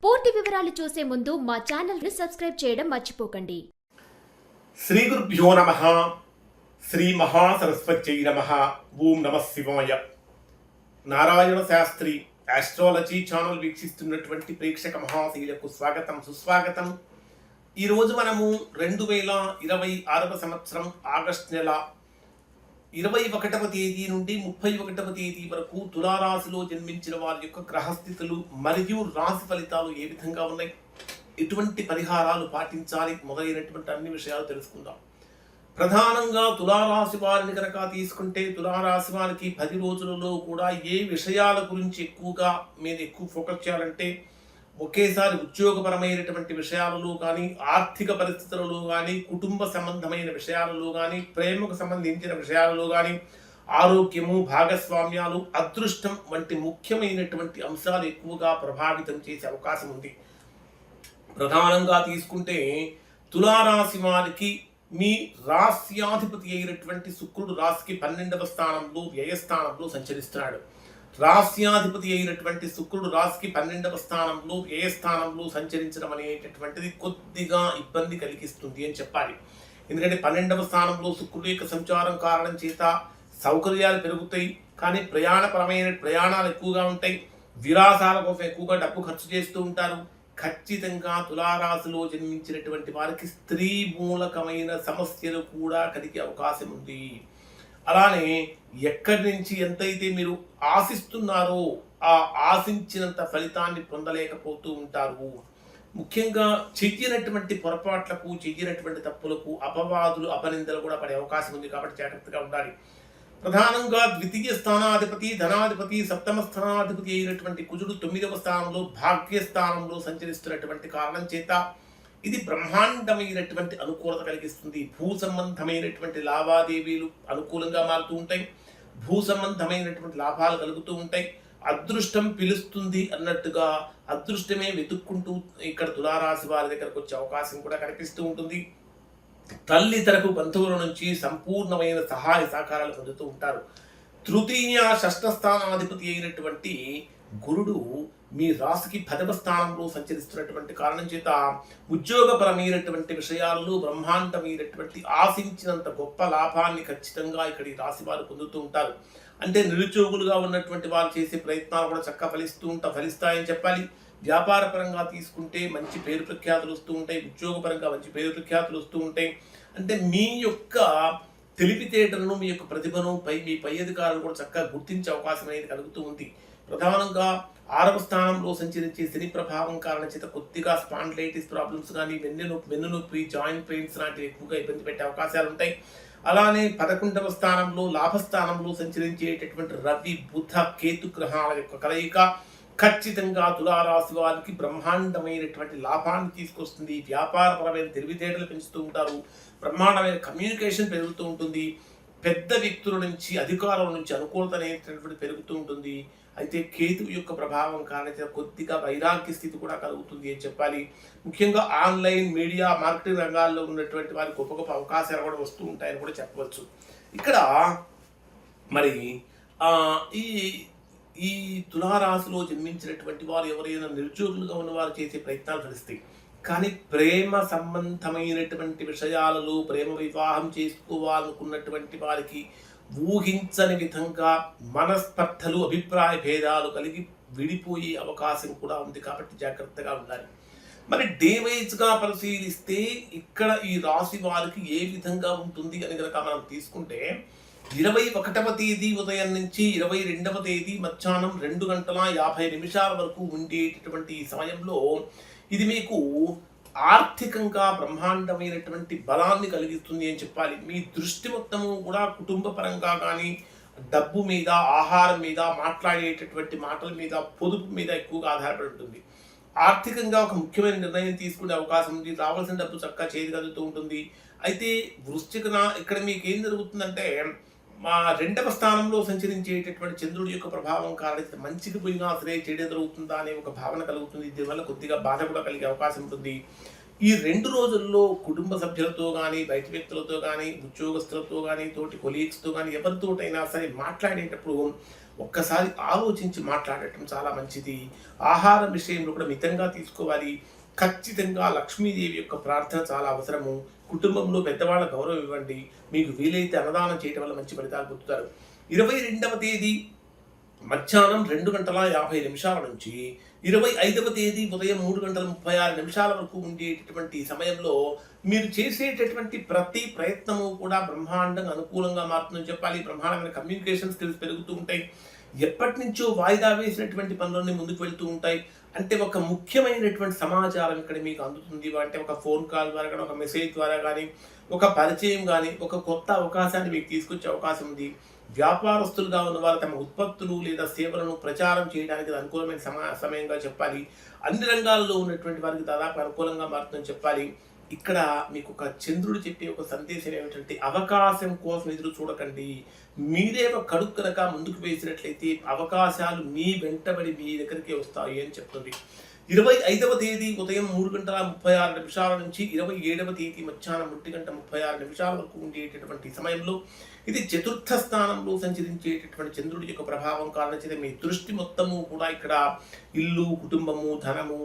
పూర్తి వివరాలు చూసే ముందు మా ఛానల్ ని సబ్స్క్రైబ్ చేయడం మర్చిపోకండి. శ్రీ గురుభ్యో నమః. శ్రీ మహాసరస్వత్యై నమః. ఓం నమః శివాయ. నారాయణ శాస్త్రి ఆస్ట్రాలజీ ఛానల్ వీక్షిస్తున్నటువంటి ప్రేక్షక మహాశీలకు స్వాగతం, సుస్వాగతం. ఈరోజు మనము 2026 సంవత్సరం ఆగస్టు నెల 21వ తేదీ నుండి 31వ తేదీ వరకు తులారాశిలో జన్మించిన వారి యొక్క గ్రహస్థితులు మరియు రాశి ఫలితాలు ఏ విధంగా ఉన్నాయి, ఎటువంటి పరిహారాలు పాటించాలి మొదలైనటువంటి అన్ని విషయాలు తెలుసుకుందాం. ప్రధానంగా తులారాశి వారిని కనుక తీసుకుంటే తులారాశి వారికి 10 రోజులలో కూడా ఏ విషయాల గురించి ఎక్కువ ఫోకస్ చేయాలంటే, ఒకేసారి ఉద్యోగపరమైనటువంటి విషయాలలో కానీ, ఆర్థిక పరిస్థితులలో కానీ, కుటుంబ సంబంధమైన విషయాలలో కానీ, ప్రేమకు సంబంధించిన విషయాలలో కానీ, ఆరోగ్యము, భాగస్వామ్యాలు, అదృష్టం వంటి ముఖ్యమైనటువంటి అంశాలు ఎక్కువగా ప్రభావితం చేసే అవకాశం ఉంది. ప్రధానంగా తీసుకుంటే తులారాశి వారికి మీ రాశ్యాధిపతి అయినటువంటి శుక్రుడు రాశికి 12వ స్థానంలో వ్యయస్థానంలో సంచరిస్తున్నాడు. రాశ్యాధిపతి అయినటువంటి శుక్రుడు రాశికి 12వ స్థానంలో వ్యయస్థానంలో సంచరించడం అనేటటువంటిది కొద్దిగా ఇబ్బంది కలిగిస్తుంది అని చెప్పాలి. ఎందుకంటే 12వ స్థానంలో శుక్రుడు యొక్క సంచారం కారణం చేత సౌకర్యాలు పెరుగుతాయి, కానీ ప్రయాణాలు ఎక్కువగా ఉంటాయి. విలాసాల కోసం ఎక్కువగా డబ్బు ఖర్చు చేస్తూ ఉంటారు. ఖచ్చితంగా తులారాశిలో జన్మించినటువంటి వారికి స్త్రీ మూలకమైన సమస్యలు కూడా కలిగే అవకాశం ఉంది. అలానే ఎక్కడి నుంచి ఎంతైతే మీరు ఆశిస్తున్నారో ఆ ఆశించినంత ఫలితాన్ని పొందలేకపోతూ ఉంటారు. ముఖ్యంగా చెయ్యనటువంటి పొరపాట్లకు, చెయ్యనటువంటి తప్పులకు అపవాదులు, అపనిందలు కూడా పడే అవకాశం ఉంది. కాబట్టి జాగ్రత్తగా ఉండాలి. ప్రధానంగా ద్వితీయ స్థానాధిపతి, ధనాధిపతి, సప్తమ స్థానాధిపతి అయినటువంటి కుజుడు 9వ స్థానంలో భాగ్యస్థానంలో సంచరిస్తున్నటువంటి కారణం చేత ఇది బ్రహ్మాండమైనటువంటి అనుకూలత కలిగిస్తుంది. భూ సంబంధమైనటువంటి లావాదేవీలు అనుకూలంగా మారుతూ ఉంటాయి. భూ సంబంధమైనటువంటి లాభాలు కలుగుతూ ఉంటాయి. అదృష్టం పిలుస్తుంది అన్నట్టుగా అదృష్టమే వెతుక్కుంటూ ఇక్కడ తులారాశి వారి దగ్గరకు వచ్చే అవకాశం కూడా కనిపిస్తూ ఉంటుంది. తల్లి తరపు బంధువుల నుంచి సంపూర్ణమైన సహాయ సహకారాలు పొందుతూ ఉంటారు. తృతీయ షష్ఠ స్థానాధిపతి అయినటువంటి గురుడు మీ రాశికి 10వ స్థానంలో సంచరిస్తున్నటువంటి కారణం చేత ఉద్యోగపరమైనటువంటి విషయాలలో బ్రహ్మాండమైనటువంటి ఆశించినంత గొప్ప లాభాన్ని ఖచ్చితంగా ఇక్కడ ఈ రాశి వారు పొందుతూ ఉంటారు. అంటే నిరుద్యోగులుగా ఉన్నటువంటి వారు చేసే ప్రయత్నాలు కూడా చక్కగా ఫలిస్తాయని చెప్పాలి. వ్యాపార పరంగా తీసుకుంటే మంచి పేరు ప్రఖ్యాతులు వస్తూ ఉంటాయి. ఉద్యోగపరంగా మంచి పేరు ప్రఖ్యాతులు వస్తూ ఉంటాయి. అంటే మీ యొక్క తెలివితేటలను, మీ యొక్క ప్రతిభను మీ పై అధికారులు కూడా చక్కగా గుర్తించే అవకాశం అనేది కలుగుతూ ఉంది. ప్రధానంగా 6వ స్థానంలో సంచరించే శని ప్రభావం కారణం చేత కొద్దిగా స్పాండిలైటిస్ ప్రాబ్లమ్స్ కానీ, వెన్నునొప్పి, జాయింట్ పెయిన్స్ లాంటివి ఎక్కువగా ఇబ్బంది పెట్టే అవకాశాలు ఉంటాయి. అలానే 11వ స్థానంలో లాభస్థానంలో సంచరించేటటువంటి రవి, బుధ, కేతు గ్రహాల యొక్క కలయిక ఖచ్చితంగా తులారాశి వారికి బ్రహ్మాండమైనటువంటి లాభాన్ని తీసుకొస్తుంది. వ్యాపారపరమైన తెలివితేటలు పెంచుతూ ఉంటారు. బ్రహ్మాండమైన కమ్యూనికేషన్ పెరుగుతూ ఉంటుంది. పెద్ద వ్యక్తుల నుంచి, అధికారుల నుంచి అనుకూలత అనేటటువంటి పెరుగుతూ ఉంటుంది. అయితే కేతు యొక్క ప్రభావం కారణంగా కొద్దిగా వైరాగ్య స్థితి కూడా కలుగుతుంది అని చెప్పాలి. ముఖ్యంగా ఆన్లైన్, మీడియా, మార్కెటింగ్ రంగాల్లో ఉన్నటువంటి వారికి గొప్ప గొప్ప అవకాశాలు కూడా వస్తూ ఉంటాయని కూడా చెప్పవచ్చు. ఇక్కడ మరి ఈ తులారాశిలో జన్మించినటువంటి వారు ఎవరైనా నిరుద్యోగులుగా ఉన్నవారు చేసే ప్రయత్నాలు ఫలిస్తాయి. కానీ ప్రేమ సంబంధమైనటువంటి విషయాలలో, ప్రేమ వివాహం చేసుకోవాలనుకున్నటువంటి వారికి ఊహించని విధంగా మనస్పర్ధలు, అభిప్రాయ భేదాలు కలిగి విడిపోయే అవకాశం కూడా ఉంది. కాబట్టి జాగ్రత్తగా ఉండాలి. మరి డే వైజ్గా పరిశీలిస్తే ఇక్కడ ఈ రాశి వారికి ఏ విధంగా ఉంటుంది అని కనుక మనం తీసుకుంటే, 21వ తేదీ ఉదయం నుంచి 22వ తేదీ మధ్యాహ్నం 2:50 వరకు ఉండేటటువంటి ఈ సమయంలో ఇది మీకు ఆర్థికంగా బ్రహ్మాండమైనటువంటి బలాన్ని కలిగిస్తుంది అని చెప్పాలి. మీ దృష్టి మొత్తము కూడా కుటుంబ పరంగా కానీ, డబ్బు మీద, ఆహారం మీద, మాట్లాడేటటువంటి మాటల మీద, పొదుపు మీద ఎక్కువగా ఆధారపడి ఉంటుంది. ఆర్థికంగా ఒక ముఖ్యమైన నిర్ణయం తీసుకునే అవకాశం ఉంది. రావాల్సిన డబ్బు చక్కగా చేతికదులుతూ ఉంటుంది. అయితే వృశ్చికన ఇక్కడ మీకు ఏం జరుగుతుందంటే, 2వ స్థానంలో సంచరించేటటువంటి చంద్రుడి యొక్క ప్రభావం కారణంగా మంచికి పోయినా సరే చెడు జరుగుతుందా అనే ఒక భావన కలుగుతుంది. దీనివల్ల కొద్దిగా బాధ కూడా కలిగే అవకాశం ఉంటుంది. ఈ 2 రోజుల్లో కుటుంబ సభ్యులతో కానీ, బయట వ్యక్తులతో కానీ, ఉద్యోగస్తులతో కానీ, తోటి కొలీగ్స్తో కానీ ఎవరితోటైనా సరే మాట్లాడేటప్పుడు ఒక్కసారి ఆలోచించి మాట్లాడటం చాలా మంచిది. ఆహారం విషయంలో కూడా మితంగా తీసుకోవాలి. ఖచ్చితంగా లక్ష్మీదేవి యొక్క ప్రార్థన చాలా అవసరము. కుటుంబంలో పెద్దవాళ్ళ గౌరవం ఇవ్వండి. మీకు వీలైతే అన్నదానం చేయడం వల్ల మంచి ఫలితాలు పొందుతారు. 22వ తేదీ మధ్యాహ్నం 2:50 నుంచి 25వ తేదీ ఉదయం 3:36 వరకు ఉండేటటువంటి సమయంలో మీరు చేసేటటువంటి ప్రతి ప్రయత్నము కూడా బ్రహ్మాండంగా అనుకూలంగా మారుతుందని చెప్పాలి. బ్రహ్మాండమైన కమ్యూనికేషన్ స్కిల్స్ పెరుగుతూ ఉంటాయి. ఎప్పటి నుంచో వాయిదా వేసినటువంటి పనులన్నీ ముందుకు వెళ్తూ ఉంటాయి. అంటే ఒక ముఖ్యమైనటువంటి సమాచారం ఇక్కడ మీకు అందుతుంది. అంటే ఒక ఫోన్ కాల్ ద్వారా కానీ, ఒక మెసేజ్ ద్వారా కానీ, ఒక పరిచయం కానీ, ఒక కొత్త అవకాశాన్ని మీకు తీసుకొచ్చే అవకాశం ఉంది. వ్యాపారస్తులుగా ఉన్న వారు తమ ఉత్పత్తులు లేదా సేవలను ప్రచారం చేయడానికి అనుకూలమైన సమయంగా చెప్పాలి. అన్ని రంగాల్లో ఉన్నటువంటి వారికి దాదాపు అనుకూలంగా మారుతుందని చెప్పాలి. ఇక్కడ మీకు ఒక చంద్రుడు చెప్పే ఒక సందేశం ఏమిటంటే అవకాశం కోసం ఎదురు చూడకండి. మీరే ఒక కడుగు కనుక ముందుకు వేసినట్లయితే అవకాశాలు మీ వెంటబడి మీ దగ్గరికి వస్తాయి అని చెప్తుంది. 25వ తేదీ ఉదయం 3:36 నుంచి 27వ తేదీ మధ్యాహ్నం 1:36 వరకు ఉండేటటువంటి సమయంలో ఇది చతుర్థ స్థానంలో సంచరించేటటువంటి చంద్రుడి యొక్క ప్రభావం కారణంగా మీ దృష్టి మొత్తము కూడా ఇక్కడ ఇల్లు, కుటుంబము, ధనము,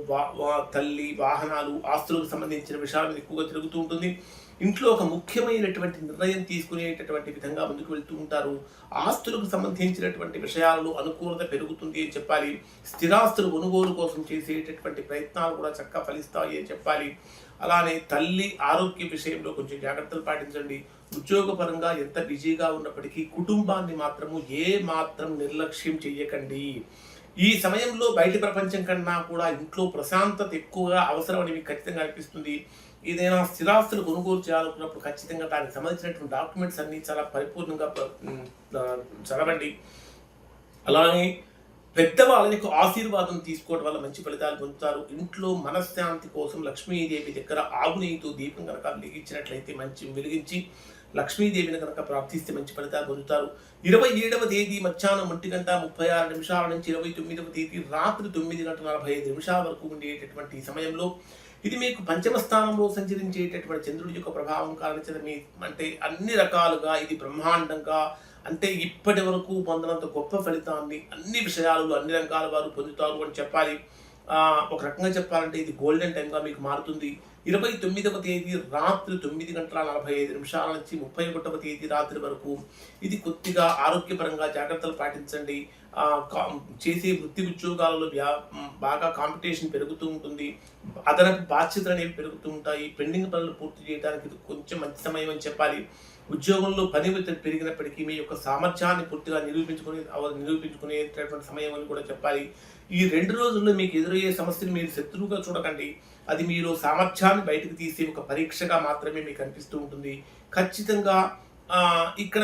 తల్లి, వాహనాలు, ఆస్తులకు సంబంధించిన విషయాలు ఎక్కువగా తిరుగుతూ ఉంటుంది. ఇంట్లో ఒక ముఖ్యమైనటువంటి నిర్ణయం తీసుకునేటటువంటి విధంగా ముందుకు వెళ్తూ ఉంటారు. ఆస్తులకు సంబంధించినటువంటి విషయాలలో అనుకూలత పెరుగుతుంది అని చెప్పాలి. స్థిరాస్తులు కొనుగోలు కోసం చేసేటటువంటి ప్రయత్నాలు కూడా చక్కగా ఫలిస్తాయి అని చెప్పాలి. అలానే తల్లి ఆరోగ్య విషయంలో కొంచెం జాగ్రత్తలు పాటించండి. ఉద్యోగపరంగా ఎంత బిజీగా ఉన్నప్పటికీ కుటుంబాన్ని మాత్రము ఏ మాత్రం నిర్లక్ష్యం చెయ్యకండి. ఈ సమయంలో బయటి ప్రపంచం కన్నా కూడా ఇంట్లో ప్రశాంతత ఎక్కువగా అవసరమని మీకు ఖచ్చితంగా అనిపిస్తుంది. ఏదైనా స్థిరాస్తులు కొనుగోలు చేయాలనుకున్నప్పుడు ఖచ్చితంగా దానికి సంబంధించినటువంటి డాక్యుమెంట్స్ అన్ని చాలా పరిపూర్ణంగా చదవండి. అలానే పెద్దవాళ్ళ యొక్క ఆశీర్వాదం తీసుకోవడం వల్ల మంచి ఫలితాలు పొందుతారు. ఇంట్లో మనశ్శాంతి కోసం లక్ష్మీదేవి దగ్గర ఆవునేయితో దీపం కనుక వెలిగించినట్లయితే వెలిగించి లక్ష్మీదేవిని కనుక ప్రార్థిస్తే మంచి ఫలితాలు పొందుతారు. 27వ తేదీ మధ్యాహ్నం 1:36 నుంచి 29వ తేదీ రాత్రి 9:45 వరకు ఉండేటటువంటి సమయంలో ఇది మీకు పంచమ స్థానంలో సంచరించేటటువంటి చంద్రుడి యొక్క ప్రభావం కారణంగా మీ అంటే అన్ని రకాలుగా ఇది బ్రహ్మాండంగా అంటే ఇప్పటి వరకు పొందినంత గొప్ప ఫలితాన్ని అన్ని విషయాలలో అన్ని రంగాల వారు పొందుతారు అని చెప్పాలి. ఒక రకంగా చెప్పాలంటే ఇది గోల్డెన్ టైంగా మీకు మారుతుంది. 29వ తేదీ రాత్రి 9:45 నుంచి 31వ తేదీ రాత్రి వరకు ఇది కొద్దిగా ఆరోగ్యపరంగా జాగ్రత్తలు పాటించండి. చేసే వృత్తి ఉద్యోగాలలో బాగా కాంపిటీషన్ పెరుగుతూ ఉంటుంది. అదనపు బాధ్యతలు అనేవి పెరుగుతూ ఉంటాయి. పెండింగ్ పనులు పూర్తి చేయడానికి ఇది కొంచెం మంచి సమయం అని చెప్పాలి. ఉద్యోగంలో పని ఒత్తిడి పెరిగినప్పటికీ మీ యొక్క సామర్థ్యాన్ని పూర్తిగా నిరూపించుకునేటటువంటి సమయం అని కూడా చెప్పాలి. ఈ 2 రోజుల్లో మీకు ఎదురయ్యే సమస్యను మీరు శత్రువుగా చూడకండి. అది మీరు సామర్థ్యాన్ని బయటకు తీసే ఒక పరీక్షగా మాత్రమే మీకు అనిపిస్తూ ఉంటుంది. ఖచ్చితంగా ఇక్కడ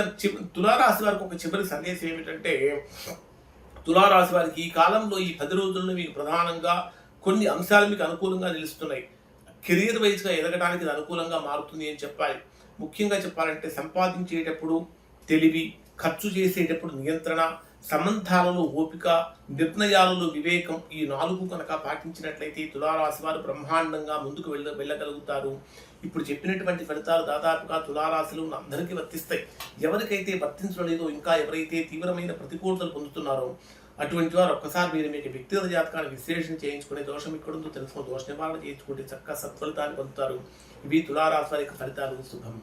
తులారాశి వారికి ఒక చివరి సందేశం ఏమిటంటే తులారాశి వారికి ఈ కాలంలో ఈ 10 రోజుల్లో మీకు ప్రధానంగా కొన్ని అంశాలు మీకు అనుకూలంగా నిలుస్తున్నాయి. కెరీర్ వైజ్గా ఎదగడానికి ఇది అనుకూలంగా మారుతుంది అని చెప్పాలి. ముఖ్యంగా చెప్పాలంటే సంపాదించేటప్పుడు తెలివి, ఖర్చు చేసేటప్పుడు నియంత్రణ, సంబంధాలలో ఓపిక, నిర్ణయాలలో వివేకం ఈ 4 కనుక పాటించినట్లయితే తులారాశి వారు బ్రహ్మాండంగా ముందుకు వెళ్ళగలుగుతారు. ఇప్పుడు చెప్పినటువంటి ఫలితాలు దాదాపుగా తులారాశిలో అందరికీ వర్తిస్తాయి. ఎవరికైతే వర్తించడం లేదో ఇంకా ఎవరైతే తీవ్రమైన ప్రతికూలతలు పొందుతున్నారో అటువంటి వారు ఒక్కసారి మీరు మీకు వ్యక్తిగత జాతకాన్ని విశ్లేషణ చేయించుకునే దోషం ఎక్కడుందో తెలుసుకుని దోష నివారణ చేయించుకుంటే చక్కగా సత్ఫలితాన్ని పొందుతారు. ఇవి తులారాశి వారి యొక్క ఫలితాలు. శుభం.